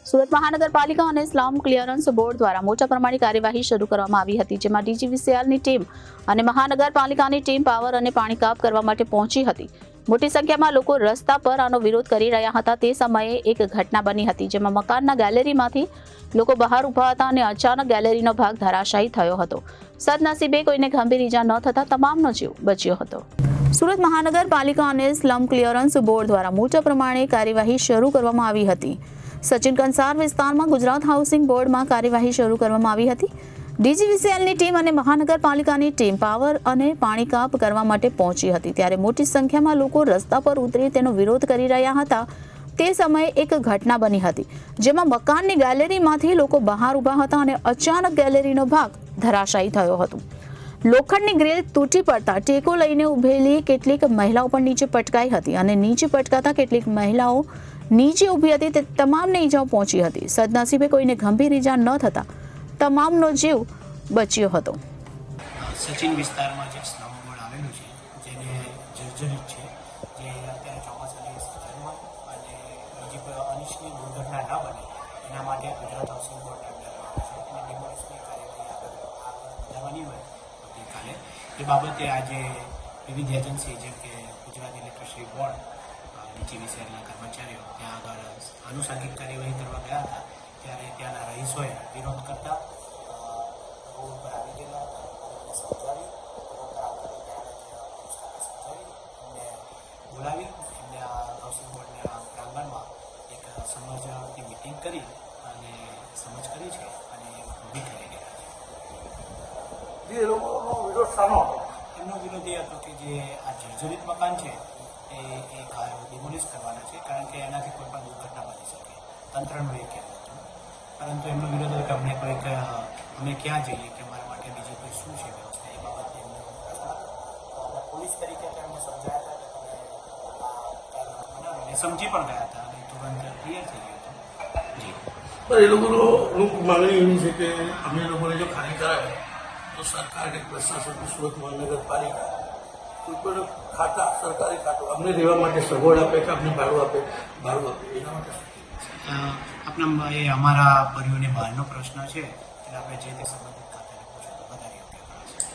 સુરત મહાનગરપાલિકા અને slum clearance board દ્વારા મોટા પ્રમાણે કાર્યવાહી શરૂ કરવામાં આવી હતી, જેમાં ડીજીવીસીએલની ટીમ અને મહાનગરપાલિકાની ટીમ પાવર અને પાણી કાપ કરવા માટે પહોંચી હતી. મોટી સંખ્યામાં લોકો રસ્તા પર આનો વિરોધ કરી રહ્યા હતા. તે સમયે એક ઘટના બની હતી, જેમાં મકાનના ગેલેરીમાંથી લોકો બહાર ઊભા હતા અને અચાનક ગેલેરીનો ભાગ ધરાશાયી થયો હતો. સદનસીબે કોઈને ગંભીર ઈજા ન થતા તમામનો જીવ બચ્યો હતો. સુરત મહાનગરપાલિકા અને સ્લમ ક્લિયરન્સ બોર્ડ દ્વારા મોટા પ્રમાણે કાર્યવાહી શરૂ કરવામાં આવી હતી. સચિન કંસાર વિસ્તારમાં ગુજરાત હાઉસિંગ બોર્ડમાં કાર્યવાહી શરૂ કરવામાં આવી હતી. ડીજીવીસીએલની ટીમ અને મહાનગરપાલિકાની ટીમ પાવર અને પાણી કાપ કરવા માટે પહોંચી હતી, ત્યારે મોટી સંખ્યામાં લોકો રસ્તા પર ઉતરી તેનો વિરોધ કરી રહ્યા હતા. તે સમયે એક ઘટના બની હતી, જેમાં મકાનની ગેલેરીમાંથી લોકો બહાર ઊભા હતા અને અચાનક ગેલેરીનો ભાગ ધરાશાયી થયો હતો. લોખંડની ગ્રીલ તૂટી પડતા ટેકો લઈને ઊભેલી કેટલીક મહિલાઓ પણ નીચે પટકાઈ હતી અને નીચે પટકાતા કેટલીક મહિલાઓ નીચે ઊભી હતી તે તમામને ઈજાઓ પહોંચી હતી. સદનસીબે કોઈને ગંભીર ઈજા ન થતા તમામનો જીવ બચ્યો હતો. સચિન વિસ્તારમાં જે સ્લમ બોર્ડ આવેલું છે, જેને જર્જરિત છે, જે અત્યારે ચોમાસાની સિઝનમાં અને બીજી કોઈ અનિચ્છનીય દુર્ઘટના ન બને એના માટે ગુજરાત હાઉસિંગ બોર્ડ અંડરમાં આવે છે અને ડિમોલિશની કાર્યવાહી આગળ વધારવાની હોય ગઈકાલે એ બાબતે આજે વિવિધ એજન્સી જેમ કે ગુજરાત ઇલેક્ટ્રિસિટી બોર્ડ, ડીજીવીસીએલના કર્મચારીઓ ત્યાં આગળ આનુષંગિક કાર્યવાહી કરવા ગયા હતા. ત્યારે ત્યાંના રહીશોએ વિરોધ કરતા રોડ ઉપર આવી ગયેલા સમજાવી એમને બોલાવી એમને આ હાઉસિંગ બોર્ડના પ્રાંગણમાં એક સમજની મિટિંગ કરી અને સમજ કરી છે અને ઊભી કરી ગયા છે. એ લોકોનો વિરોધ શાનો હતો? એમનો વિરોધ એ હતો કે જે આ જર્જરિત મકાન છે એ ડિમોલિશ કરવાના છે, કારણ કે એનાથી કોઈ પણ દુર્ઘટના બની શકે, તંત્રનું એ કહેવું હતું. પરંતુ એમનો વિરોધ હતો કે અમે ક્યાં જઈએ, કે અમારા માટે બીજી કોઈ શું છે વ્યવસ્થા, એ બાબતે એમનો પોલીસ તરીકે એમને સમજાયા હતા અને સમજી પણ ગયા હતા અને તુરંત ક્લિયર થઈ ગયું હતું. જી, પણ એ લોકોનો અમુક માંગણી એવી છે કે અમે લોકોને જો ખાલી કરાવે તો સરકાર કે પ્રશાસન સુરત મહાનગરપાલિકા કોઈ પણ ખાતા, સરકારી ખાતું અમને રહેવા માટે સગવડ આપે કે અમને ભાડું આપે એના માટે આપણા એ અમારા પરિવારની બહારનો પ્રશ્ન છે એટલે આપણે જે તે સંબંધ